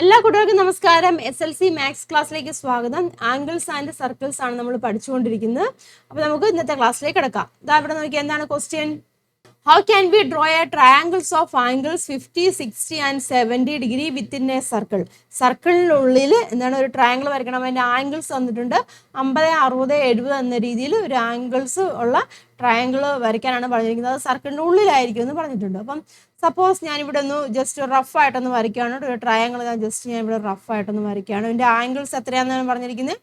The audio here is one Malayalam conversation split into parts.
എല്ലാ കുട്ടികൾക്കും നമസ്കാരം. SLC മാത്സ് ക്ലാസ്സിലേക്ക് സ്വാഗതം. ആംഗിൾസ് ആൻഡ് സർക്കിൾസ് ആണ് നമ്മൾ പഠിച്ചുകൊണ്ടിരിക്കുന്നത്. അപ്പോൾ നമുക്ക് ഇന്നത്തെ ക്ലാസ്സിലേക്ക് കിടക്കാം. ഇതാ ഇവിടെ നോക്കിയാൽ എന്താണ് question? How can we draw a triangles of angles 50, 60 and 70 degree within a circle? സർക്കിളിനുള്ളിൽ എന്താണ് ഒരു ട്രയാങ്കിൾ വരയ്ക്കണം. അതിൻ്റെ ആംഗിൾസ് തന്നിട്ടുണ്ട് 50, 60, 70 എന്ന രീതിയിൽ ഒരു ആംഗിൾസ് ഉള്ള ട്രയാങ്കിൾ വരയ്ക്കാനാണ് പറഞ്ഞിരിക്കുന്നത്. അത് സർക്കിളിൻ്റെ ഉള്ളിലായിരിക്കും എന്ന് പറഞ്ഞിട്ടുണ്ട്. അപ്പം സപ്പോസ് ഞാനിവിടെ ഒന്ന് ജസ്റ്റ് റഫായിട്ടൊന്ന് വരയ്ക്കുകയാണ്. ഒരു ട്രയാങ്കിൾ ഞാൻ ഇവിടെ റഫായിട്ടൊന്ന് വരയ്ക്കുകയാണ്. അതിൻ്റെ ആംഗിൾസ് എത്രയാണെന്നാണ് പറഞ്ഞിരിക്കുന്നത്?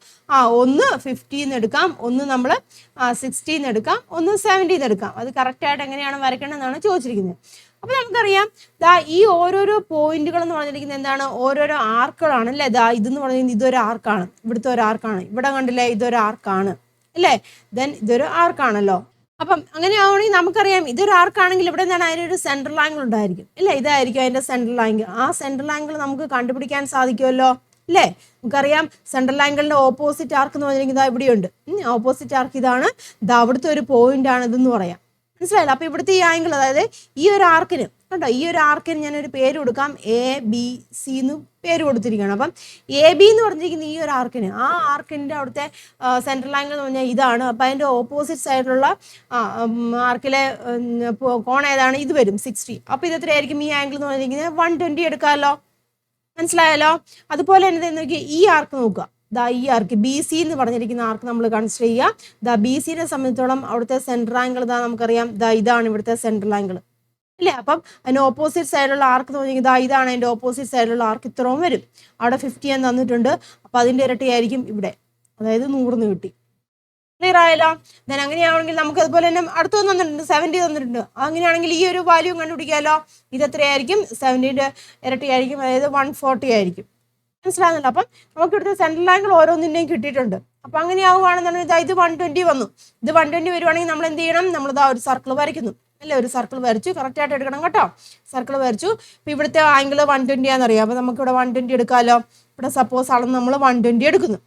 ഒന്ന് 50 എടുക്കാം, ഒന്ന് നമ്മൾ 60 എടുക്കാം, ഒന്ന് 70 എടുക്കാം. അത് കറക്റ്റായിട്ട് എങ്ങനെയാണ് വരയ്ക്കേണ്ടതെന്നാണ് ചോദിച്ചിരിക്കുന്നത്. അപ്പോൾ നമുക്കറിയാം ഈ ഓരോരോ പോയിന്റുകൾ എന്ന് പറഞ്ഞിരിക്കുന്നത് എന്താണ്? ഓരോരോ ആർക്കുകളാണ് അല്ലേ? ഇതെന്ന് പറഞ്ഞിരിക്കുന്നത് ഇതൊരു ആർക്കാണ്, ഇവിടുത്തെ ഒരു ആർക്കാണ്. ഇവിടെ കണ്ടില്ലേ ഇതൊരു ആർക്കാണ് അല്ലേ? ദെൻ ഇതൊരു ആർക്കാണല്ലോ. അപ്പം അങ്ങനെ ആവണമെങ്കിൽ നമുക്കറിയാം ഇതൊരു ആർക്കാണെങ്കിൽ ഇവിടെ എന്താണ് അതിനൊരു സെൻട്രൽ ആംഗിൾ ഉണ്ടായിരിക്കും അല്ലേ? ഇതായിരിക്കും അതിൻ്റെ സെൻട്രൽ ആംഗിൾ. ആ സെൻട്രൽ ആംഗിൾ നമുക്ക് കണ്ടുപിടിക്കാൻ സാധിക്കുമല്ലോ അല്ലേ? നമുക്കറിയാം സെൻട്രൽ ആംഗിളിൻ്റെ ഓപ്പോസിറ്റ് ആർക്ക് എന്ന് പറഞ്ഞിരിക്കുന്നത് ഇവിടെയുണ്ട്. ഓപ്പോസിറ്റ് ആർക്ക് ഇതാണ്. അവിടുത്തെ ഒരു പോയിന്റ് ആണ് ഇതെന്ന് പറയാം. മനസ്സിലായില്ല? അപ്പോൾ ഇവിടുത്തെ ഈ ആംഗിൾ, അതായത് ഈ ഒരു ആർക്കിന് കേട്ടോ, ഈ ഒരു ആർക്കിന് ഞാനൊരു പേര് കൊടുക്കാം. ABC എന്ന് പേര് കൊടുത്തിരിക്കുകയാണ്. അപ്പം AB എന്ന് പറഞ്ഞിരിക്കുന്ന ഈ ഒരു ആർക്കിന്, ആ ആർക്കിൻ്റെ അവിടുത്തെ സെൻട്രൽ ആംഗിൾ എന്ന് പറഞ്ഞാൽ ഇതാണ്. അപ്പം അതിൻ്റെ ഓപ്പോസിറ്റ് സൈഡിലുള്ള ആർക്കിലെ കോൺ ഏതാണ്? ഇത് വരും 60. അപ്പോൾ ഇത് എത്രയായിരിക്കും ഈ ആംഗിൾ എന്ന് പറഞ്ഞിരിക്കുന്നത്? 120 എടുക്കാമല്ലോ. മനസ്സിലായല്ലോ? അതുപോലെ തന്നെ നോക്കി ഈ ആർക്ക് നോക്കുക. ഈ ആർക്ക് BC എന്ന് പറഞ്ഞിരിക്കുന്ന ആർക്ക് നമ്മൾ കൺസിഡർ ചെയ്യുക. BCനെ സംബന്ധിച്ചോളം അവിടുത്തെ സെൻട്രൽ ആംഗിൾ നമുക്കറിയാം ഇതാണ് ഇവിടുത്തെ സെൻട്രൽ ആംഗിൾ അല്ലേ? അപ്പം അതിൻ്റെ ഓപ്പോസിറ്റ് സൈഡിലുള്ള ആർക്ക് എന്ന് പറഞ്ഞാൽ ഇതാണ് അതിൻ്റെ ഓപ്പോസിറ്റ് സൈഡിലുള്ള ആർക്ക്. ഇത്രയും വരും. അവിടെ 50 എന്ന് തന്നിട്ടുണ്ട്. അപ്പോൾ അതിൻ്റെ ഇരട്ടിയായിരിക്കും ഇവിടെ, അതായത് 100 കിട്ടി. ക്ലിയർ ആയല്ലോ? ദെൻ അങ്ങനെയാണെങ്കിൽ നമുക്ക് അതുപോലെ തന്നെ അടുത്തൊന്നും തന്നിട്ടുണ്ട്, 70 തന്നിട്ടുണ്ട്. അങ്ങനെയാണെങ്കിൽ ഈ ഒരു വാല്യൂ കണ്ടുപിടിക്കാമല്ലോ. ഇത് എത്രയായിരിക്കും? 70ൻ്റെ ഇരട്ടിയായിരിക്കും, അതായത് 140 ആയിരിക്കും. മനസ്സിലാകുന്നില്ല? അപ്പം നമുക്ക് ഇവിടുത്തെ സെൻട്രൽ ആംഗിൾ ഓരോന്നിൻ്റെയും കിട്ടിയിട്ടുണ്ട്. അപ്പം അങ്ങനെയാവുകയാണെന്നുണ്ടെങ്കിൽ ഇത് 120 വന്നു. ഇത് 120 വരുവാണെങ്കിൽ നമ്മൾ എന്ത് ചെയ്യണം? നമ്മളിതാ ഒരു സർക്കിൾ വരയ്ക്കുന്നു അല്ലേ? ഒരു സർക്കിൾ വരച്ചു. കറക്റ്റായിട്ട് എടുക്കണം കേട്ടോ. സർക്കിൾ വരച്ചു. ഇപ്പം ഇവിടുത്തെ ആംഗിൾ 120 ആണെന്നറിയാം. അപ്പോൾ നമുക്കിവിടെ 120 എടുക്കാമല്ലോ. ഇവിടെ സപ്പോസ് ആണെന്ന് നമ്മൾ 120 എടുക്കുന്നു.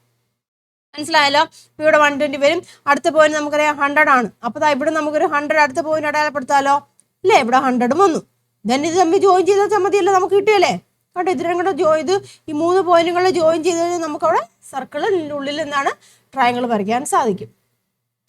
മനസ്സിലായല്ലോ? ഇപ്പോൾ ഇവിടെ 120 വരും. അടുത്ത പോയിന്റ് നമുക്കറിയാം 100 ആണ്. അപ്പോൾ ഇവിടെ നമുക്കൊരു 100 അടുത്ത പോയിന്റ് അടയാളപ്പെടുത്താമല്ലോ അല്ലേ? ഇവിടെ 100 വന്നു. ദെൻ ഇത് തമ്മിൽ ജോയിൻ ചെയ്താൽ മതിയല്ലോ, നമുക്ക് കിട്ടിയല്ലേ കേട്ടോ. ഇതിനും കൂടെ ഈ 3 പോയിന്റുകൾ ജോയിൻ ചെയ്ത് കഴിഞ്ഞാൽ നമുക്കവിടെ സർക്കിളിൻ്റെ ഉള്ളിൽ എന്താണ് ട്രയാങ്കിൾ വരയ്ക്കാൻ സാധിക്കും.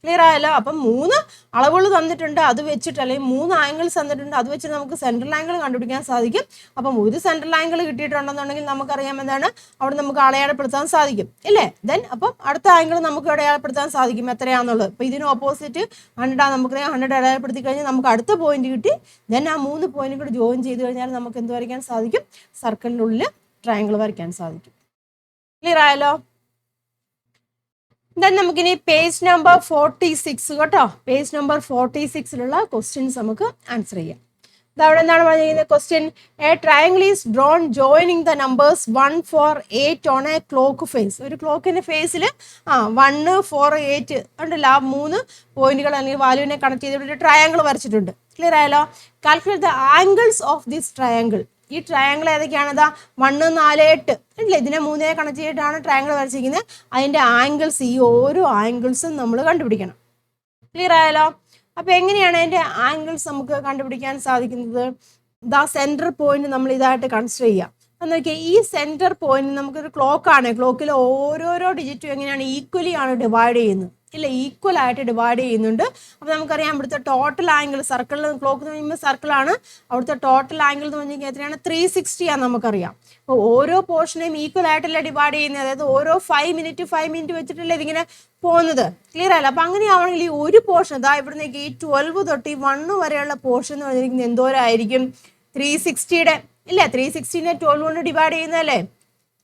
ക്ലിയർ ആയല്ലോ? അപ്പം 3 അളവുകൾ തന്നിട്ടുണ്ട്, അത് വെച്ചിട്ട്, അല്ലെങ്കിൽ 3 ആംഗിൾസ് തന്നിട്ടുണ്ട്, അത് വെച്ചിട്ട് നമുക്ക് സെൻട്രൽ ആംഗിൾ കണ്ടുപിടിക്കാൻ സാധിക്കും. അപ്പം ഒരു സെൻട്രൽ ആംഗിൾ കിട്ടിയിട്ടുണ്ടെന്നുണ്ടെങ്കിൽ നമുക്കറിയാം എന്താണ് അവിടെ നമുക്ക് അടയാളപ്പെടുത്താൻ സാധിക്കും ഇല്ലേ? ദെൻ അപ്പം അടുത്ത ആംഗിൾ നമുക്ക് അടയാളപ്പെടുത്താൻ സാധിക്കും എത്രയാണെന്നുള്ളത്. അപ്പോൾ ഇതിന് ഓപ്പോസിറ്റ് 100 നമുക്കറിയാം. 100 അടയാളപ്പെടുത്തി കഴിഞ്ഞാൽ നമുക്ക് അടുത്ത പോയിന്റ് കിട്ടി. ദെൻ ആ 3 പോയിന്റ് കൂടി ജോയിൻ ചെയ്ത് കഴിഞ്ഞാൽ നമുക്ക് എന്ത് വരയ്ക്കാൻ സാധിക്കും? സർക്കിളിൻ്റെ ഉള്ളിൽ ട്രയാങ്കിൾ വരയ്ക്കാൻ സാധിക്കും. ക്ലിയർ ആയല്ലോ? ദെൻ നമുക്കിനി പേജ് നമ്പർ 46 കേട്ടോ. പേജ് നമ്പർ 46ലുള്ള ക്വസ്റ്റ്യൻസ് നമുക്ക് ആൻസർ ചെയ്യാം. അവിടെ എന്താണ് പറഞ്ഞിരിക്കുന്നത്? Question: a triangle is drawn joining the numbers 1, 4, 8 on a clock face. ഒരു ക്ലോക്കിന്റെ ഫേസിൽ 1, 4, 8 ഉണ്ടല്ലോ. ആ 3 പോയിന്റുകൾ അല്ലെങ്കിൽ വാല്യൂവിനെ കണക്ട് ചെയ്തിട്ട് ഒരു ട്രയാങ്കിൾ വരച്ചിട്ടുണ്ട്. ക്ലിയർ ആയല്ലോ? Calculate the angles of this triangle. ഈ ട്രയാങ്കിൾ ഏതൊക്കെയാണ്? 1, 4, 8 അല്ലേ? ഇതിനെ 3 കണക്ട് ചെയ്തിട്ടാണ് ട്രയാങ്കിൾ വരച്ചിരിക്കുന്നത്. അതിൻ്റെ ആംഗിൾസ്, ഈ ഓരോ ആംഗിൾസും നമ്മൾ കണ്ടുപിടിക്കണം. ക്ലിയർ ആയല്ലോ? അപ്പോൾ എങ്ങനെയാണ് അതിൻ്റെ ആംഗിൾസ് നമുക്ക് കണ്ടുപിടിക്കാൻ സാധിക്കുന്നത്? സെൻറ്റർ പോയിന്റ് നമ്മൾ ഇതായിട്ട് കൺസിഡർ ചെയ്യാം. എന്ന് നോക്കിയാൽ ഈ സെൻറ്റർ പോയിന്റ് നമുക്കൊരു ക്ലോക്കാണ്. ക്ലോക്കിൽ ഓരോരോ ഡിജിറ്റും എങ്ങനെയാണ് ഈക്വലി ആണ് ഡിവൈഡ് ചെയ്യുന്നത് ഇല്ല? ഈക്വൽ ആയിട്ട് ഡിവൈഡ് ചെയ്യുന്നുണ്ട്. അപ്പോൾ നമുക്കറിയാം ഇവിടുത്തെ ടോട്ടൽ ആംഗിൾ, സർക്കിളിൽ ക്ലോക്ക് എന്ന് പറയുമ്പോൾ സർക്കിളാണ്, അവിടുത്തെ ടോട്ടൽ ആംഗിൾ എന്ന് പറഞ്ഞാൽ എത്രയാണ്? 360 ആണ് നമുക്കറിയാം. അപ്പോൾ ഓരോ പോർഷനെയും ഈക്വൽ ആയിട്ടല്ലേ ഡിവൈഡ് ചെയ്യുന്നത്. അതായത് ഓരോ 5 മിനിറ്റ് വെച്ചിട്ടല്ലേ ഇതിങ്ങനെ പോകുന്നത്. ക്ലിയർ ആയല്ലോ? അപ്പം അങ്ങനെയാണെങ്കിൽ ഈ ഒരു പോർഷൻ ഇവിടുന്നേക്ക് ഈ 12 തൊട്ട് ഈ 1 വരെയുള്ള പോർഷൻ എന്ന് പറഞ്ഞിരിക്കുന്നത് എന്തോരായിരിക്കും? 360യുടെ ഇല്ലേ? 360നെ 12 കൊണ്ട് ഡിവൈഡ് ചെയ്യുന്നതല്ലേ?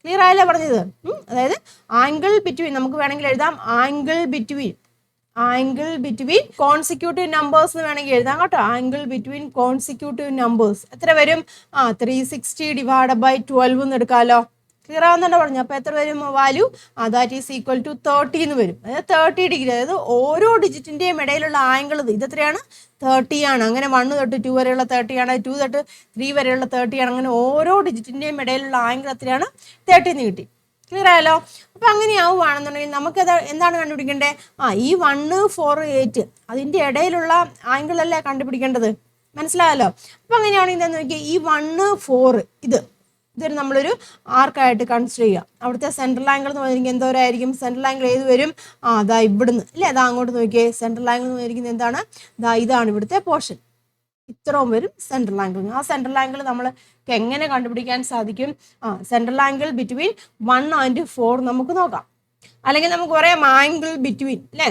ക്ലിയർ ആയല്ലേ പറഞ്ഞത്? അതായത് ആംഗിൾ ബിറ്റ്വീൻ, നമുക്ക് വേണമെങ്കിൽ എഴുതാം ആംഗിൾ ബിറ്റ്വീൻ കോൺസിക്യൂട്ടീവ് നമ്പേഴ്സ് എന്ന് വേണമെങ്കിൽ എഴുതാം കേട്ടോ. ആംഗിൾ ബിറ്റ്വീൻ കോൺസിക്യൂട്ടീവ് നമ്പേഴ്സ് എത്ര വരും? 360 ഡിവൈഡ് ബൈ 12 എന്ന് എടുക്കാമല്ലോ. ക്ലിയർ ആവുന്നുണ്ടോ പറഞ്ഞു? അപ്പോൾ എത്ര വരും value? That is equal to 30 എന്ന് വരും. അതായത് 30 ഡിഗ്രി. അതായത് ഓരോ ഡിജിറ്റിൻ്റെയും ഇടയിലുള്ള ആംഗിൾ ഇതെത്രയാണ്? 30 ആണ്. അങ്ങനെ 1 തൊട്ട് 2 വരെയുള്ള 30 ആണ്, 2 തൊട്ട് 3 വരെയുള്ള 30 ആണ്. അങ്ങനെ ഓരോ ഡിജിറ്റിൻ്റെയും ഇടയിലുള്ള ആംഗിൾ എത്രയാണ്? 30 എന്ന് കിട്ടി. ക്ലിയർ ആയല്ലോ? അപ്പോൾ അങ്ങനെയാവുകയാണെന്നുണ്ടെങ്കിൽ നമുക്ക് എന്താണ് കണ്ടുപിടിക്കേണ്ടത്? ഈ 1, 4, 8 അതിൻ്റെ ഇടയിലുള്ള ആംഗിൾ അല്ലേ കണ്ടുപിടിക്കേണ്ടത്. മനസ്സിലായല്ലോ? അപ്പോൾ അങ്ങനെയാണെങ്കിൽ എന്താണെന്ന് നോക്കിയാൽ ഈ 1, 4 ഇത് ഇതൊരു നമ്മളൊരു ആർക്കായിട്ട് കൺസിഡർ ചെയ്യുക. അവിടുത്തെ സെൻട്രൽ ആംഗിൾ എന്ന് പറഞ്ഞിരിക്കുന്നത് എന്തോരായിരിക്കും? സെൻട്രൽ ആംഗിൾ ഏത് വരും? അതാ ഇവിടുന്ന് അല്ലേ, അതാ അങ്ങോട്ട് നോക്കിയേ. സെൻട്രൽ ആംഗിൾ എന്ന് പറഞ്ഞിരിക്കുന്നത് എന്താണ്? ഇതാണ് ഇവിടുത്തെ പോർഷൻ. ഇത്രയും വരും സെൻട്രൽ ആംഗിൾ. ആ സെൻട്രൽ ആംഗിൾ നമ്മൾ എങ്ങനെ കണ്ടുപിടിക്കാൻ സാധിക്കും? സെൻട്രൽ ആംഗിൾ ബിറ്റ്വീൻ 1 and 4 നമുക്ക് നോക്കാം. അല്ലെങ്കിൽ നമുക്ക് പറയാം ആംഗിൾ ബിറ്റ്വീൻ അല്ലേ,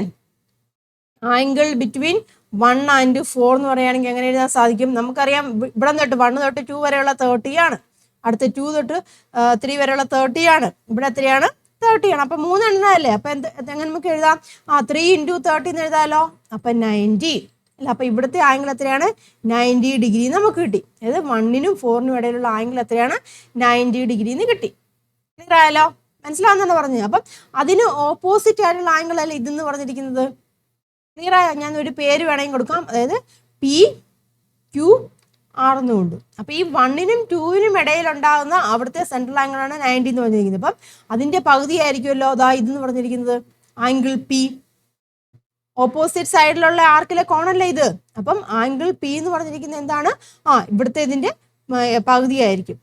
ആംഗിൾ ബിറ്റ്വീൻ 1 and 4 എന്ന് പറയുകയാണെങ്കിൽ എങ്ങനെ എഴുതാൻ സാധിക്കും? നമുക്കറിയാം ഇവിടെ തൊട്ട് 1 തൊട്ട് 2 വരെയുള്ള 30 ആണ്, അടുത്ത 2 തൊട്ട് 3 വരെയുള്ള 30 ആണ്, ഇവിടെ എത്രയാണ്? 30 ആണ്. അപ്പൊ 3 എണ്ണല്ലേ, അപ്പൊ എങ്ങനെ നമുക്ക് എഴുതാം? 3 × 30 എന്ന് എഴുതാലോ. അപ്പൊ 90 അല്ല, അപ്പൊ ഇവിടുത്തെ ആംഗിൾ എത്രയാണ്? 90 ഡിഗ്രി നമുക്ക് കിട്ടി. അതായത് 1നും 4നും ഇടയിലുള്ള ആംഗിൾ എത്രയാണ്? 90 ഡിഗ്രി എന്ന് കിട്ടി. ക്ലിയർ ആയാലോ? മനസ്സിലാവുന്നതാണ് പറഞ്ഞത്. അപ്പം അതിന് ഓപ്പോസിറ്റ് ആയിട്ടുള്ള ആംഗിൾ അല്ലേ ഇതെന്ന് പറഞ്ഞിരിക്കുന്നത്. ക്ലിയർ ആയോ? ഞാൻ ഒരു പേര് വേണമെങ്കിൽ കൊടുക്കാം, അതായത് PQR എന്നുകൊണ്ട്. അപ്പൊ ഈ 1നും 2നും ഇടയിൽ ഉണ്ടാകുന്ന അവിടുത്തെ സെൻട്രൽ ആംഗിൾ ആണ് 90 എന്ന് പറഞ്ഞിരിക്കുന്നത്. അപ്പം അതിന്റെ പകുതി ആയിരിക്കുമല്ലോ ഇതെന്ന് പറഞ്ഞിരിക്കുന്നത് ആംഗിൾ P. ഓപ്പോസിറ്റ് സൈഡിലുള്ള ആർക്കിലെ കോണല്ലേ ഇത്. അപ്പം ആംഗിൾ P എന്ന് പറഞ്ഞിരിക്കുന്നത് എന്താണ്? ഇവിടുത്തെ ഇതിന്റെ പകുതി ആയിരിക്കും.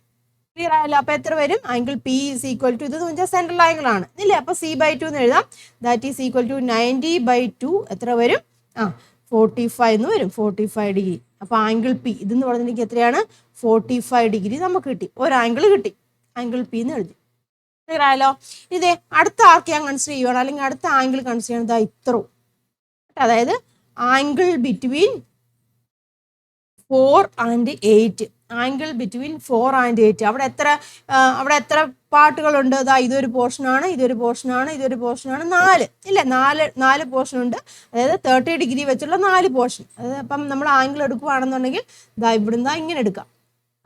ക്ലിയർ ആയല്ലോ? അപ്പൊ എത്ര വരും? Angle P is equal to, ഇതെന്ന് വെച്ചാൽ സെൻട്രൽ ആംഗിൾ ആണ് ഇല്ലേ, അപ്പൊ C/2 എന്ന് എഴുതാം. That is equal to 90/2. എത്ര വരും? 45 എന്ന് വരും. 45 ഡിഗ്രി. അപ്പൊ ആംഗിൾ P ഇതെന്ന് പറഞ്ഞിരിക്കുന്നത് എത്രയാണ്? 45 ഡിഗ്രി നമുക്ക് കിട്ടി. ഒരു ആംഗിൾ കിട്ടി, ആംഗിൾ P എന്ന് എഴുതി. ക്ലിയർ ആയല്ലോ? ഇതേ അടുത്ത ആർക്ക് ഞാൻ കൺസിഡർ ചെയ്യുവാണ്, അല്ലെങ്കിൽ അടുത്ത ആംഗിൾ കൺസിഡർ ചെയ്യണം ഇത്രയും. അതായത് angle between 4 and 8. Angle between 4 and 8. അവിടെ എത്ര പാർട്ടുകളുണ്ട്? ഇതൊരു പോർഷനാണ്, ഇതൊരു പോർഷനാണ്, ഇതൊരു പോർഷനാണ്, 4 ഇല്ലേ, 4 പോർഷൻ ഉണ്ട്. അതായത് 30 ഡിഗ്രി വെച്ചുള്ള 4 പോർഷൻ. അതായത് അപ്പം നമ്മൾ ആംഗിൾ എടുക്കുകയാണെന്നുണ്ടെങ്കിൽ ഇവിടുന്ന് ഇങ്ങനെ എടുക്കാം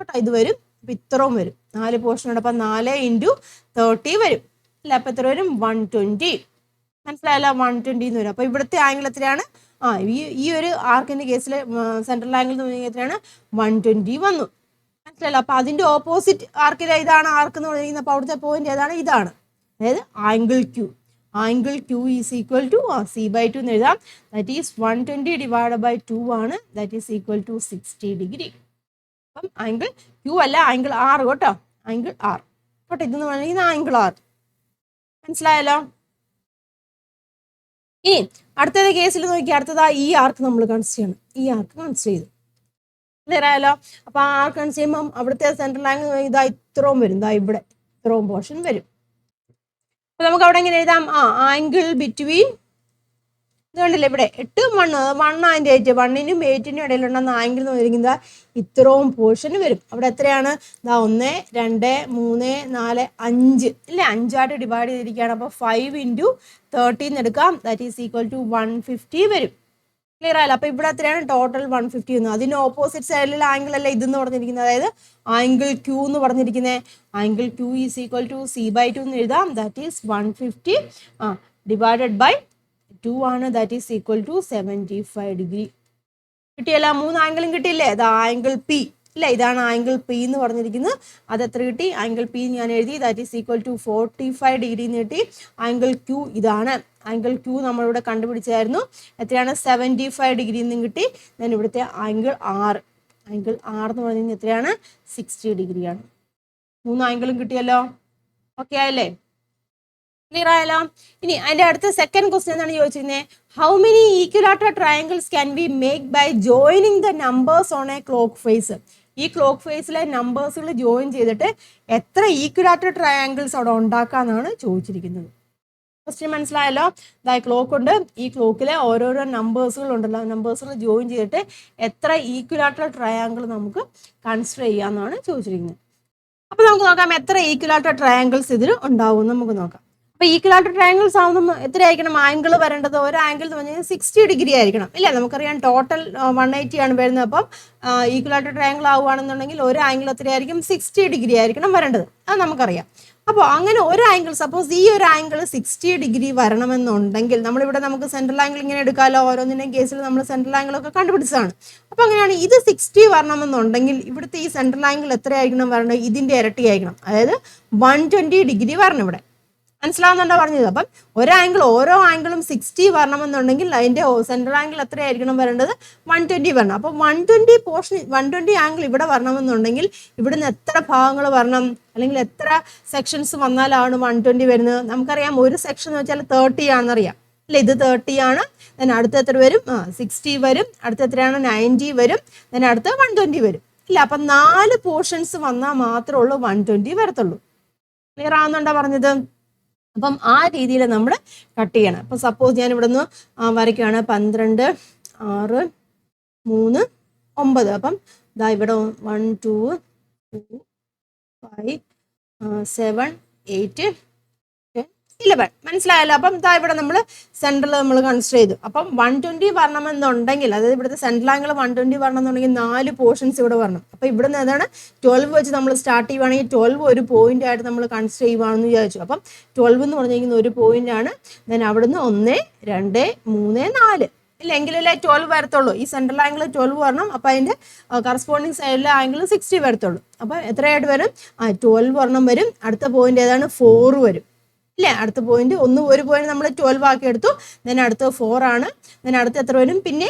കേട്ടോ. ഇത് വരും, അപ്പം ഇത്രയും വരും. 4 പോർഷൻ ഉണ്ട്, അപ്പം 4 × 30 വരും അല്ല, അപ്പം എത്ര വരും? 120. മനസ്സിലായല്ലോ? 120 എന്ന് വരും. അപ്പൊ ഇവിടുത്തെ ആംഗിൾ എത്രയാണ്? ഈ ഒരു ആർക്കിന്റെ കേസിൽ സെൻട്രൽ ആംഗിൾ എന്ന് പറഞ്ഞാൽ എത്രയാണ്? 120 വന്നു. മനസ്സിലായല്ലോ? അപ്പൊ അതിന്റെ ഓപ്പോസിറ്റ് ആർക്കിലെ ഇതാണ് ആർക്ക് എന്ന് പറയുന്നത്. അപ്പൊ അവിടുത്തെ പോയിന്റ് ഏതാണ്? ഇതാണ്. അതായത് angle Q. Angle Q is equal to C/2 എന്ന് എഴുതാം. ദാറ്റ് ഈസ് 120 / 2 ആണ്. That is equal to 60 degree. അപ്പം ആംഗിൾ Q അല്ല, ആംഗിൾ R കേട്ടോ, ആംഗിൾ R കേട്ടോ. ഇതെന്ന് പറയുന്നത് ആംഗിൾ R. മനസ്സിലായല്ലോ? ഇനി അടുത്തത് കേസിൽ നോക്കി, ഈ ആർക്ക് നമ്മൾ കൺസിഡർ ചെയ്യണം. ഈ ആർക്ക് കൺസിഡർ ചെയ്തു. ക്ലിയർ ആയല്ലോ? അപ്പൊ ആ ആർക്ക് കൺസിഡർ ചെയ്യുമ്പോൾ അവിടുത്തെ സെൻട്രൽ ആംഗിൾ ഇത്രയും വരും. ഇവിടെ ഇത്രയും പോർഷൻ വരും. അപ്പൊ നമുക്ക് അവിടെ എങ്ങനെ എഴുതാം? ആംഗിൾ ബിറ്റ്വീൻ, ഇത് കണ്ടില്ലേ ഇവിടെ 8, 1 and 8. 1നും 8നും ഇടയിലുണ്ടെന്ന ആംഗിൾ എന്ന് പറഞ്ഞിരിക്കുന്നത് ഇത്രയും പോർഷൻ വരും. അവിടെ എത്രയാണ്? 1, 2, 3, 4, 5 ഇല്ലേ, 5ആയിട്ട് ഡിവൈഡ് ചെയ്തിരിക്കുകയാണ്. അപ്പൊ 5 × 30 എന്ന് എടുക്കാം. ദാറ്റ് ഈസ് ഈക്വൽ ടു 150 വരും. ക്ലിയർ ആയല്ലോ? അപ്പൊ ഇവിടെ എത്രയാണ്? ടോട്ടൽ 150 വന്നു. അതിന് ഓപ്പോസിറ്റ് സൈഡിലുള്ള ആംഗിൾ അല്ലേ ഇതെന്ന് പറഞ്ഞിരിക്കുന്നത്. അതായത് ആംഗിൾ Q എന്ന് പറഞ്ഞിരിക്കുന്നത്. Angle Q is equal to C/2 എന്ന് എഴുതാം. ദാറ്റ് ഈസ് 150 ഡിവൈഡഡ് ബൈ 2 ആണ്. That is equal to 75 degree. കിട്ടിയല്ലോ? 3 ആംഗിളും കിട്ടിയില്ലേ? ആംഗിൾ P ഇല്ല, ഇതാണ് ആംഗിൾ P എന്ന് പറഞ്ഞിരിക്കുന്നത്. അത് എത്ര കിട്ടി? ആംഗിൾ P ഞാൻ എഴുതി. That is equal to 45 degree എന്ന് കിട്ടി. ആംഗിൾ Q ഇതാണ്. ആംഗിൾ Q നമ്മളിവിടെ കണ്ടുപിടിച്ചായിരുന്നു. എത്രയാണ്? 75 ഡിഗ്രി എന്നും കിട്ടി. ഞാൻ ഇവിടുത്തെ ആംഗിൾ R എന്ന് പറഞ്ഞാൽ എത്രയാണ്? 60 ഡിഗ്രിയാണ്. 3 ആംഗിളും കിട്ടിയല്ലോ. ഓക്കെ ആയല്ലേ? ക്ലിയർ ആയല്ലോ? ഇനി അതിന്റെ അടുത്ത സെക്കൻഡ് ക്വസ്റ്റ്യൻ എന്താണ് ചോദിച്ചിരുന്നത്? How many equilateral triangles can we make by joining the numbers on a clock face? ഈ ക്ലോക്ക് ഫേസിലെ നമ്പേഴ്സുകൾ ജോയിൻ ചെയ്തിട്ട് എത്ര ഈക്വലാറ്റർ ട്രയാങ്കിൾസ് അവിടെ ഉണ്ടാക്കാന്നാണ് ചോദിച്ചിരിക്കുന്നത്. ക്വസ്റ്റ്യൻ മനസ്സിലായല്ലോ? ക്ലോക്ക് ഉണ്ട്, ഈ ക്ലോക്കിലെ ഓരോരോ നമ്പേഴ്സുകൾ ഉണ്ടല്ലോ, നമ്പേഴ്സുകൾ ജോയിൻ ചെയ്തിട്ട് എത്ര ഈക്വലാറ്റർ ട്രയാങ്കിൾ നമുക്ക് കൺസിഡർ ചെയ്യാന്നാണ് ചോദിച്ചിരിക്കുന്നത്. അപ്പൊ നമുക്ക് നോക്കാം എത്ര ഈക്വലാറ്റർ ട്രയാങ്കിൾസ് ഇതിൽ ഉണ്ടാവും നമുക്ക് നോക്കാം. അപ്പൊ ഈക്വലാറ്റർ ട്രയാങ്കിൾസ് ആവുമ്പോൾ എത്രയായിരിക്കണം ആംഗിൾ വരേണ്ടത്? ഒരു ആംഗിൾ എന്ന് പറഞ്ഞാൽ 60 ഡിഗ്രി ആയിരിക്കണം ഇല്ലേ? നമുക്കറിയാം ടോട്ടൽ 180 ആണ് വരുന്നത്. അപ്പം ഈക്വലാറ്റർ ട്രയാങ്കിൾ ആവുകയാണെന്നുണ്ടെങ്കിൽ ഒരു ആംഗിൾ എത്രയായിരിക്കും? 60 ഡിഗ്രി ആയിരിക്കണം വരേണ്ടത്. അത് നമുക്കറിയാം. അപ്പോൾ അങ്ങനെ ഒരു ആംഗിൾ, സപ്പോസ് ഈ ഒരു ആംഗിൾ 60 ഡിഗ്രി വരണമെന്നുണ്ടെങ്കിൽ നമ്മളിവിടെ നമുക്ക് സെൻട്രൽ ആംഗിൾ ഇങ്ങനെ എടുക്കാമല്ലോ. ഓരോന്നിൻ്റെയും കേസിൽ നമ്മൾ സെൻട്രൽ ആംഗിളൊക്കെ കണ്ടുപിടിച്ചതാണ്. അപ്പോൾ അങ്ങനെയാണ് ഇത് 60 വരണമെന്നുണ്ടെങ്കിൽ ഇവിടുത്തെ ഈ സെൻട്രൽ ആംഗിൾ എത്രയായിരിക്കണം വരേണ്ടത്? ഇതിൻ്റെ ഇരട്ടി ആയിരിക്കണം. അതായത് 120 ഡിഗ്രി വരണം ഇവിടെ. മനസ്സിലാവുന്നുണ്ടോ പറഞ്ഞത്? അപ്പം ഓരോ ആംഗിളും 60 വരണമെന്നുണ്ടെങ്കിൽ അതിന്റെ സെൻട്രൽ ആംഗിൾ എത്രയായിരിക്കണം വരേണ്ടത്? 120 വരണം. അപ്പം 120 ആംഗിൾ ഇവിടെ വരണമെന്നുണ്ടെങ്കിൽ ഇവിടുന്ന് എത്ര ഭാഗങ്ങൾ വരണം, അല്ലെങ്കിൽ എത്ര സെക്ഷൻസ് വന്നാലാണ് 120 വരുന്നത്? നമുക്കറിയാം ഒരു സെക്ഷൻ എന്ന് വെച്ചാൽ 30 ആണെന്നറിയാം അല്ലെ, ഇത് 30 ആണ്. അടുത്ത എത്ര വരും? 60 വരും. അടുത്ത എത്രയാണ്? 90 വരും. അടുത്ത 120 വരും ഇല്ല. അപ്പം 4 പോർഷൻസ് വന്നാൽ മാത്രമേ ഉള്ളൂ 120 വരത്തുള്ളൂ. ക്ലിയർ ആവുന്നുണ്ടോ പറഞ്ഞത്? അപ്പം ആ രീതിയിൽ നമ്മൾ കട്ട് ചെയ്യണം. അപ്പം സപ്പോസ് ഞാൻ ഇവിടെ നിന്ന് വരയ്ക്കുകയാണ് 12, 6, 3, 9. അപ്പം ഇതാ ഇവിടെ 1, 2, 5, 7, 8, 11. മനസ്സിലായല്ലോ? അപ്പം ഇതാ ഇവിടെ നമ്മൾ സെൻട്രൽ നമ്മൾ കൺസിഡർ ചെയ്തു. അപ്പം 120 വരണമെന്നുണ്ടെങ്കിൽ, അതായത് ഇവിടുത്തെ സെൻട്രൽ ആംഗിൾ 120 വരണമെന്നുണ്ടെങ്കിൽ 4 പോർഷൻസ് ഇവിടെ വരണം. അപ്പം ഇവിടുന്ന് ഏതാണ് 12 വെച്ച് നമ്മൾ സ്റ്റാർട്ട് ചെയ്യുവാണെങ്കിൽ 12 ഒരു പോയിന്റ് ആയിട്ട് നമ്മൾ കൺസിഡർ ചെയ്യുവാണെന്ന് വിചാരിച്ചു. അപ്പം 12 എന്ന് പറഞ്ഞിരിക്കുന്ന ഒരു പോയിന്റ് ആണ്. അവിടുന്ന് 1, 2, 3, 4 ഇല്ലെങ്കിലല്ലേ 12 വരത്തുള്ളൂ. ഈ സെൻട്രൽ ആംഗിൾ 12 വരണം. അപ്പം അതിന്റെ കറസ്പോണ്ടിങ് സൈഡിലെ ആംഗിൾ 60 വരത്തുള്ളൂ. അപ്പം എത്രയായിട്ട് വരും? 12 വരണം വരും. അടുത്ത പോയിന്റ് ഏതാണ്? 4 വരും ഇല്ലേ? അടുത്ത പോയിന്റ് ഒരു പോയിന്റ് നമ്മൾ 12 ആക്കി എടുത്തു. അടുത്ത 4 ആണ്. അടുത്ത എത്ര വരും? പിന്നെ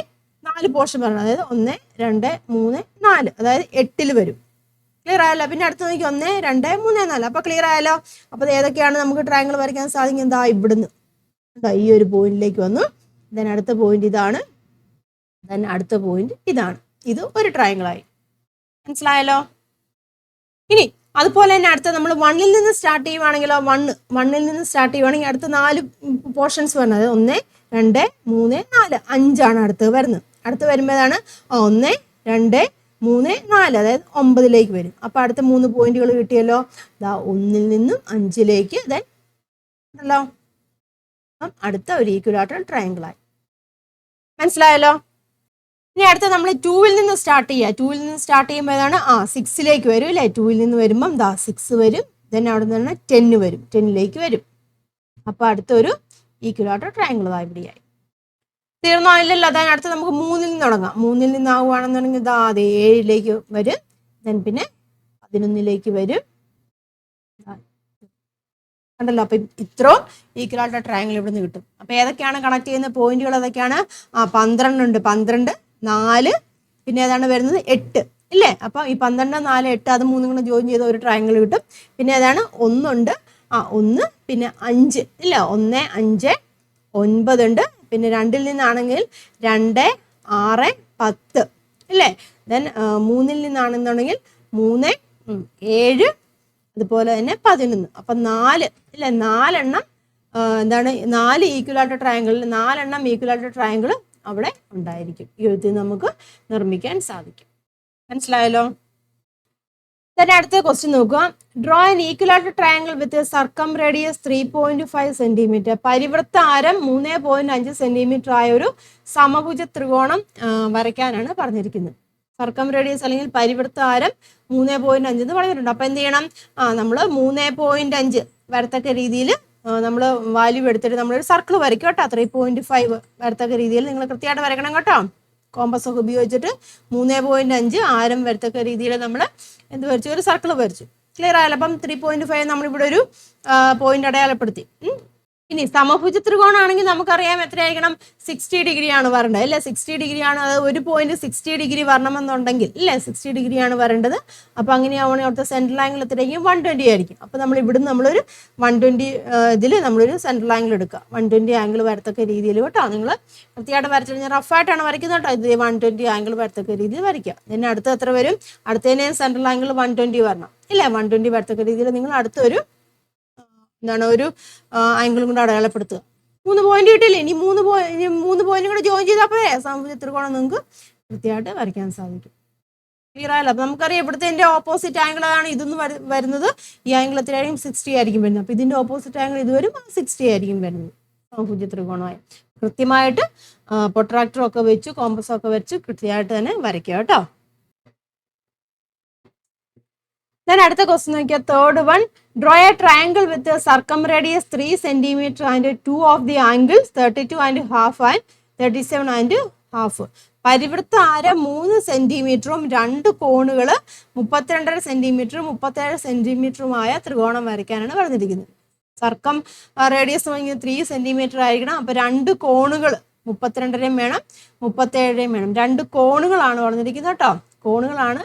4 പോർഷൻ വരണം. അതായത് 1, 2, 3, 4, അതായത് 8 വരും. ക്ലിയർ ആയല്ലോ? പിന്നെ അടുത്ത് നോക്കി 1, 2, 3, 4. അപ്പൊ ക്ലിയർ ആയല്ലോ? അപ്പൊ ഏതൊക്കെയാണ് നമുക്ക് ട്രയാങ്കിൾ വരയ്ക്കാൻ സാധിക്കും? എന്താ ഇവിടുന്ന് ഈ ഒരു പോയിന്റിലേക്ക് വന്നു. അടുത്ത പോയിന്റ് ഇതാണ്. അടുത്ത പോയിന്റ് ഇതാണ്. ഇത് ഒരു ട്രയാങ്കിൾ ആയി. മനസ്സിലായല്ലോ? ഇനി അതുപോലെ തന്നെ അടുത്ത നമ്മൾ 1ൽ നിന്ന് സ്റ്റാർട്ട് ചെയ്യുവാണെങ്കിലോ, 1ൽ നിന്ന് സ്റ്റാർട്ട് ചെയ്യുവാണെങ്കിൽ അടുത്ത 4 പോർഷൻസ് വരുന്നത് 1, 2, 3, 4, 5 അടുത്ത് വരുന്നത്. അടുത്ത് വരുമ്പോഴാണ് 1, 2, 3, 4, അതായത് 9ലേക്ക് വരും. അപ്പൊ അടുത്ത 3 പോയിന്റുകൾ കിട്ടിയല്ലോ. 1ൽ നിന്നും 5ലേക്ക് ഉണ്ടല്ലോ. അടുത്ത ഒരു ഈക്വിലാറ്ററൽ ട്രയാങ്കിൾ ആയി. മനസ്സിലായല്ലോ? ഇനി അടുത്ത നമ്മൾ 2ൽ നിന്ന് സ്റ്റാർട്ട് ചെയ്യുക. 2ൽ നിന്ന് സ്റ്റാർട്ട് ചെയ്യുമ്പോൾ ഏതാണ്? 6ലേക്ക് വരും അല്ലേ? 2ൽ നിന്ന് വരുമ്പം 6 വരും. അവിടെ നിന്ന് 10 വരും. 10ലേക്ക് വരും. അപ്പൊ അടുത്തൊരു ഈക്വിലാറ്ററൽ ട്രയാങ്കിൾ ഇവിടെയായി. തീർന്നോ? ഇല്ലല്ലോ. അടുത്ത നമുക്ക് 3ൽ നിന്ന് തുടങ്ങാം. 3ൽ നിന്നാവുകയാണെന്നുണ്ടെങ്കിൽ 7ലേക്ക് വരും. പിന്നെ 11ലേക്ക് വരും. കണ്ടല്ലോ? അപ്പൊ ഇത്രയും ഈക്വിലാറ്ററൽ ട്രയാങ്കിൾ ഇവിടെ നിന്ന് കിട്ടും. അപ്പൊ ഏതൊക്കെയാണ് കണക്ട് ചെയ്യുന്ന പോയിന്റുകൾ? ഏതൊക്കെയാണ്? 12 ഉണ്ട്. 12, 4, പിന്നെ ഏതാണ് വരുന്നത്? 8 ഇല്ലേ? അപ്പൊ ഈ 12, 4, 8 അത് 3 കൂടെ ജോയിൻ ചെയ്ത ഒരു ട്രയാങ്കിൾ കിട്ടും. പിന്നെ ഏതാണ്? 1 ഉണ്ട്. 1, പിന്നെ 5 ഇല്ല? 1, 5, 9 ഉണ്ട്. പിന്നെ 2ൽ നിന്നാണെങ്കിൽ 2, 6, 10 ഇല്ലേ? 3ൽ നിന്നാണെന്നുണ്ടെങ്കിൽ 3, 7, അതുപോലെ തന്നെ 11. അപ്പൊ 4 ഇല്ലേ? 4 എണ്ണം 4 ഈക്വിലാറ്ററൽ ട്രയാങ്കിളിൽ 4 എണ്ണം ഈക്വിലാറ്ററൽ ട്രയാങ്കിൾ അവിടെ ഉണ്ടായിരിക്കും. ഈ വിധത്തിൽ നമുക്ക് നിർമ്മിക്കാൻ സാധിക്കും. മനസ്സിലായല്ലോ? അടുത്ത ക്വസ്റ്റ്യൻ നോക്കുക. Draw an equilateral triangle with circumradius 3.5 centimetre. പരിവൃത്ത ആരം 3.5 സെന്റിമീറ്റർ ആയ ഒരു സമഭുജ ത്രികോണം വരയ്ക്കാനാണ് പറഞ്ഞിരിക്കുന്നത്. സർക്കം റേഡിയസ് അല്ലെങ്കിൽ പരിവൃത്ത ആരം 3.5 എന്ന് പറഞ്ഞിട്ടുണ്ട്. അപ്പൊ എന്ത് ചെയ്യണം? നമ്മൾ 3.5 വരത്തക്ക രീതിയിൽ നമ്മൾ വാല്യൂ എടുത്തിട്ട് നമ്മളൊരു സർക്കിൾ വരയ്ക്കും കേട്ടോ. 3.5 വരത്തക്ക രീതിയിൽ നിങ്ങൾ കൃത്യമായിട്ട് വരയ്ക്കണം കേട്ടോ. കോമ്പസ് ഒക്കെ ഉപയോഗിച്ചിട്ട് 3.5 ആരം വരത്തക്ക രീതിയിൽ നമ്മൾ എന്ത് വരച്ചു? ഒരു സർക്കിൾ വരച്ചു. ക്ലിയർ ആയല്ലോ? അപ്പം 3.5 നമ്മളിവിടെ ഒരു പോയിന്റ് അടയാളപ്പെടുത്തി. ഇനി സമഭുജ ത്രികോണമാണെങ്കിൽ നമുക്കറിയാം എത്രയായിരിക്കണം? 60 ഡിഗ്രി ആണ് വരേണ്ടത് അല്ലേ? 60 ഡിഗ്രി ആണ്. അത് ഒരു പോയിന്റ് 60 ഡിഗ്രി വരണമെന്നുണ്ടെങ്കിൽ ഇല്ലേ 60 ഡിഗ്രി ആണ് വരേണ്ടത്. അപ്പൊ അങ്ങനെയാവുകയാണെങ്കിൽ അവിടുത്തെ സെൻട്രൽ ആംഗിൾ എത്രയായിരിക്കും? 120 ആയിരിക്കും. അപ്പൊ നമ്മൾ ഇവിടുന്ന് നമ്മളൊരു 120 ഇതിൽ നമ്മളൊരു സെൻട്രൽ ആംഗിൾ എടുക്കുക. 120 ആംഗിൾ വരത്തക്ക രീതിയിൽ കേട്ടോ. നിങ്ങൾ കൃത്യമായിട്ട് വരച്ചു കഴിഞ്ഞാൽ റഫായിട്ടാണ് വരയ്ക്കുന്നത് കേട്ടോ. ഇത് 120 ആംഗിൾ വരത്തക്ക രീതിയിൽ വരയ്ക്കുക. പിന്നെ അടുത്ത എത്ര വരും? അടുത്തതിന് സെൻട്രൽ ആംഗിൾ 120 വരണം ഇല്ലേ? 120 വരത്തക്ക രീതിയിൽ നിങ്ങൾ അടുത്തൊരു ഒരു ആംഗിളും കൂടെ അടയാളപ്പെടുത്തുക. 3 പോയിന്റ് കിട്ടിയില്ലേ? ഇനി 3 പോയിന്റ് കൂടെ ജോയിൻ ചെയ്താൽ പോരെ സമഭുജ ത്രികോണം നിങ്ങൾക്ക് കൃത്യമായിട്ട് വരയ്ക്കാൻ സാധിക്കും. ക്ലിയർ ആയല്ലോ? അപ്പൊ നമുക്കറിയാം ഇവിടുത്തെ ഓപ്പോസിറ്റ് ആംഗിൾ ആണ് ഇതൊന്ന് വരുന്നത്. ഈ ആംഗിൾ എത്രയായിരിക്കും? 60 ആയിരിക്കും വരുന്നത്. അപ്പൊ ഇതിന്റെ ഓപ്പോസിറ്റ് ആംഗിൾ ഇത് വരും 60 ആയിരിക്കും വരുന്നത്. സമഭുജ ത്രികോണമായി കൃത്യമായിട്ട് പ്രൊട്രാക്ടറൊക്കെ വെച്ച് കോമ്പസ് ഒക്കെ വെച്ച് കൃത്യമായിട്ട് തന്നെ വരയ്ക്കുക കേട്ടോ. അടുത്ത ക്വസ്റ്റ്യൻ നോക്കിയാൽ third one. Draw a triangle with circumradius 3 centimetre and 2 of the angles 32.5 and 37.5. പരിവൃത്ത ആരം 3 സെന്റിമീറ്ററും 2 കോണുകൾ 32.5 സെന്റിമീറ്ററും 37 സെന്റിമീറ്ററുമായ ത്രികോണം വരയ്ക്കാനാണ് പറഞ്ഞിരിക്കുന്നത്. സർക്കം റേഡിയസ് 3 സെന്റിമീറ്റർ ആയിരിക്കണം. അപ്പൊ രണ്ട് കോണുകൾ 32 വേണം 37 വേണം. രണ്ട് കോണുകളാണ് പറഞ്ഞിരിക്കുന്നത് കേട്ടോ. കോണുകളാണ്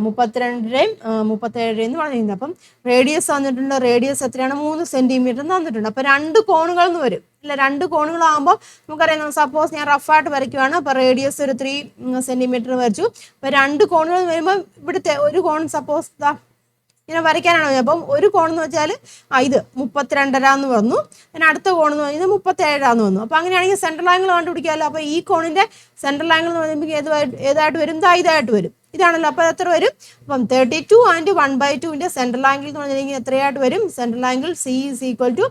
32 37 എന്ന് പറഞ്ഞിരിക്കുന്നത്. അപ്പം റേഡിയസ് തന്നിട്ടുണ്ട്. റേഡിയസ് എത്രയാണ്? 3 സെന്റിമീറ്റർ തന്നിട്ടുണ്ട്. അപ്പൊ രണ്ട് കോണുകൾ എന്ന് വരും അല്ല. രണ്ട് കോണുകളാകുമ്പോൾ നമുക്കറിയാം, സപ്പോസ് ഞാൻ റഫായിട്ട് വരയ്ക്കുവാണ്. അപ്പൊ റേഡിയസ് ഒരു 3 സെന്റിമീറ്റർ വരച്ചു. അപ്പൊ രണ്ട് കോണുകൾ വരുമ്പോൾ ഇവിടുത്തെ ഒരു കോൺ സപ്പോസ് ഇങ്ങനെ വരയ്ക്കാനാണ്. അപ്പം ഒരു കോണെന്ന് വെച്ചാൽ ഇത് 32 എന്ന് വന്നു. പിന്നെ അടുത്ത കോണെന്ന് പറഞ്ഞാൽ 37 വന്നു. അപ്പൊ അങ്ങനെയാണെങ്കിൽ സെൻട്രൽ ആംഗിൾ കണ്ടുപിടിക്കാമല്ലോ. അപ്പൊ ഈ കോണിന്റെ സെൻട്രൽ ആംഗിൾ എന്ന് പറയുമ്പോൾ ഏതായിട്ട് വരും? ഇതായിട്ട് വരും. ഇതാണല്ലോ. അപ്പൊ എത്ര വരും? അപ്പം 32 ആൻഡ് 1/2 സെൻട്രൽ ആംഗിൾ എന്ന് പറഞ്ഞിട്ടുണ്ടെങ്കിൽ എത്രയായിട്ട് വരും? Central angle C is equal to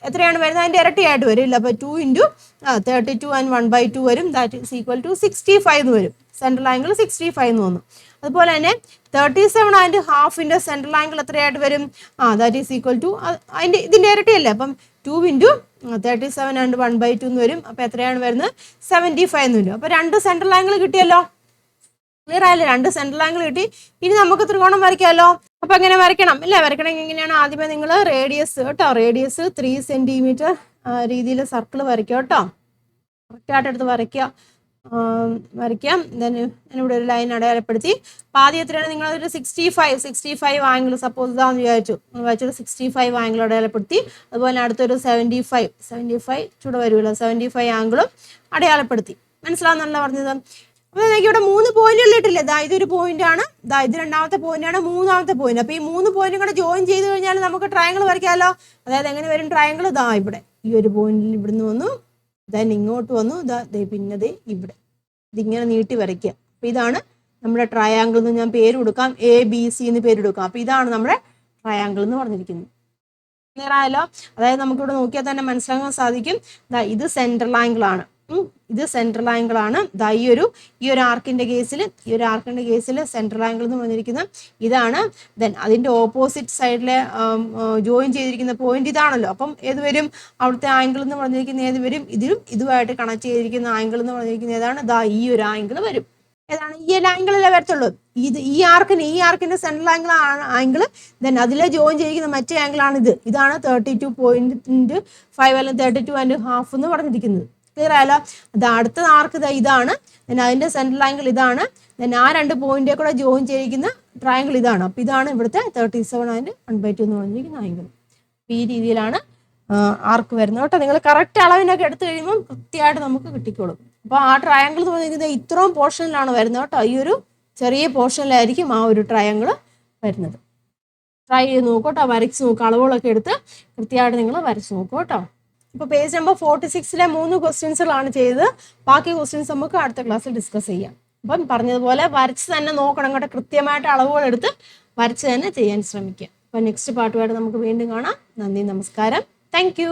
എത്രയാണ് വരുന്നത്? അതിന്റെ ഇരട്ടിയായിട്ട് വരും. ഇല്ല, അപ്പൊ 2 × 32 ആൻഡ് 1/2 വരും. ദാറ്റ് ഈസ് ഈക്വൽ ടു 65 എന്ന് വരും. സെൻട്രൽ ആംഗിൾ 65 എന്ന് വന്നു. അതുപോലെ തന്നെ 37 ആൻഡ് ഹാഫിന്റെ സെൻട്രൽ ആംഗിൾ എത്രയായിട്ട് വരും? ദാറ്റ് ഈസ് ഈക്വൽ ടു ഇതിന്റെ ഇരട്ടിയല്ലേ. അപ്പം 2 × 37 ആൻഡ് 1/2 എന്ന് വരും. അപ്പൊ എത്രയാണ് വരുന്നത്? 75 എന്ന് വരും. അപ്പൊ രണ്ട് സെൻട്രൽ ആംഗിൾ കിട്ടിയല്ലോ. ക്ലിയർ ആയല്ലേ? രണ്ട് സെൻട്രൽ ആംഗിൾ കിട്ടി. ഇനി നമുക്ക് ത്രികോണം വരയ്ക്കാമല്ലോ. അപ്പൊ എങ്ങനെ വരയ്ക്കണം? ഇല്ല, വരയ്ക്കണമെങ്കിൽ എങ്ങനെയാണ്? ആദ്യമേ നിങ്ങൾ റേഡിയസ് കേട്ടോ, റേഡിയസ് 3 സെന്റിമീറ്റർ രീതിയിൽ സർക്കിൾ വരയ്ക്കുക കേട്ടോ. കറക്റ്റായിട്ട് എടുത്ത് വരയ്ക്കാം. ഞാനിവിടെ ഒരു ലൈൻ അടയാളപ്പെടുത്തി. അപ്പൊ ആദ്യം എത്രയാണ്? നിങ്ങളൊരു 65 ആംഗിൾ സപ്പോസ് ഇതാന്ന് വിചാരിച്ചു. വെച്ചൊരു 65 ആംഗിൾ അടയാളപ്പെടുത്തി. അതുപോലെ അടുത്തൊരു 75 ചൂടെ വരുമല്ലോ, 75 ആംഗിളും അടയാളപ്പെടുത്തി. മനസ്സിലാവുന്നല്ല പറഞ്ഞത്? അപ്പൊ എനിക്ക് ഇവിടെ 3 പോയിന്റുകൾ ഇട്ടില്ലേ. ഇതൊരു പോയിന്റ് ആണ്, ഇത് രണ്ടാമത്തെ പോയിന്റ് ആണ്, മൂന്നാമത്തെ പോയിന്റ്. അപ്പൊ ഈ 3 പോയിന്റും കൂടെ ജോയിൻ ചെയ്ത് കഴിഞ്ഞാൽ നമുക്ക് ട്രയാങ്കിൾ വരയ്ക്കാമല്ലോ. അതായത് എങ്ങനെ വരും ട്രയാങ്കിൾ? ഇവിടെ ഈ ഒരു പോയിന്റിൽ ഇവിടുന്ന് വന്നു, ഇങ്ങോട്ട് വന്നു, പിന്നെ ഇവിടെ ഇതിങ്ങനെ നീട്ടി വരയ്ക്കുക. അപ്പൊ ഇതാണ് നമ്മുടെ ട്രയാങ്കിൾ എന്ന് ഞാൻ പേര് കൊടുക്കാം. ABC എന്ന് പേര് കൊടുക്കാം. അപ്പൊ ഇതാണ് നമ്മുടെ ട്രയാങ്കിൾ എന്ന് പറഞ്ഞിരിക്കുന്നത്. ക്ലിയർ ആയല്ലോ? അതായത് നമുക്കിവിടെ നോക്കിയാൽ തന്നെ മനസ്സിലാക്കാൻ സാധിക്കും. ഇത് സെൻട്രൽ ആംഗിൾ ആണ്. ഇത് സെൻട്രൽ ആംഗിൾ ആണ്. ഈ ഒരു ആർക്കിന്റെ കേസിൽ സെൻട്രൽ ആംഗിൾ എന്ന് പറഞ്ഞിരിക്കുന്നത് ഇതാണ്. ദെൻ അതിന്റെ ഓപ്പോസിറ്റ് സൈഡിലെ ജോയിൻ ചെയ്തിരിക്കുന്ന പോയിന്റ് ഇതാണല്ലോ. അപ്പം ഏത് വരും? അവിടുത്തെ ആംഗിൾ എന്ന് പറഞ്ഞിരിക്കുന്ന ഏത് വരും? ഇതുമായിട്ട് കണക്ട് ചെയ്തിരിക്കുന്ന ആംഗിൾ എന്ന് പറഞ്ഞിരിക്കുന്നത് ഏതാണ്? ഈ ഒരു ആംഗിൾ വരും. ഏതാണ്? ഈ ഒരു ആംഗിളിലെ വരത്തുള്ളൂ. ഈ ആർക്കിന്റെ സെൻട്രൽ ആംഗിൾ ദെൻ അതിലെ ജോയിൻ ചെയ്തിരിക്കുന്ന മറ്റേ ആംഗിൾ ആണ് ഇത്. ഇതാണ് 32.5 അല്ലെങ്കിൽ 32.5 എന്ന് പറഞ്ഞിരിക്കുന്നത്. ക്ലിയർ ആയല്ലോ? അടുത്ത ആർക്ക് ഇതാണ്. അതിന്റെ സെൻട്രൽ ആംഗിൾ ഇതാണ്. ആ രണ്ട് പോയിന്റേ കൂടെ ജോയിൻ ചെയ്തിരിക്കുന്ന ട്രയാങ്കിൾ ഇതാണ്. അപ്പൊ ഇതാണ് ഇവിടുത്തെ 37 ആൻഡ് 1/2 എന്ന് പറഞ്ഞിരിക്കുന്ന ആംഗിൾ. ഈ രീതിയിലാണ് ആർക്ക് വരുന്നത് കേട്ടോ. നിങ്ങൾ കറക്റ്റ് അളവിനൊക്കെ എടുത്തു കഴിയുമ്പോൾ കൃത്യമായിട്ട് നമുക്ക് കിട്ടിക്കോളും. അപ്പൊ ആ ട്രയാങ്കിൾ എന്ന് പറഞ്ഞിരിക്കുന്നത് ഇത്രയും പോർഷനിലാണ് വരുന്നത് കേട്ടോ. ഈ ഒരു ചെറിയ പോർഷനിലായിരിക്കും ആ ഒരു ട്രയാങ്കിൾ വരുന്നത്. ട്രൈ ചെയ്ത് നോക്കോട്ടോ, വരച്ച് നോക്കുക. അളവുകളൊക്കെ എടുത്ത് കൃത്യമായിട്ട് നിങ്ങൾ വരച്ച് നോക്കുക കേട്ടോ. ഇപ്പൊ പേജ് നമ്പർ 46-ലെ 3 ക്വസ്റ്റ്യൻസുകളാണ് ചെയ്തത്. ബാക്കി ക്വസ്റ്റ്യൻസ് നമുക്ക് അടുത്ത ക്ലാസ്സിൽ ഡിസ്കസ് ചെയ്യാം. അപ്പം പറഞ്ഞതുപോലെ വരച്ച് തന്നെ നോക്കണം കേട്ടോ. കൃത്യമായിട്ട് അളവുകൾ എടുത്ത് വരച്ച് തന്നെ ചെയ്യാൻ ശ്രമിക്കുക. അപ്പൊ നെക്സ്റ്റ് പാർട്ടുമായിട്ട് നമുക്ക് വീണ്ടും കാണാം. നന്ദി, നമസ്കാരം. താങ്ക്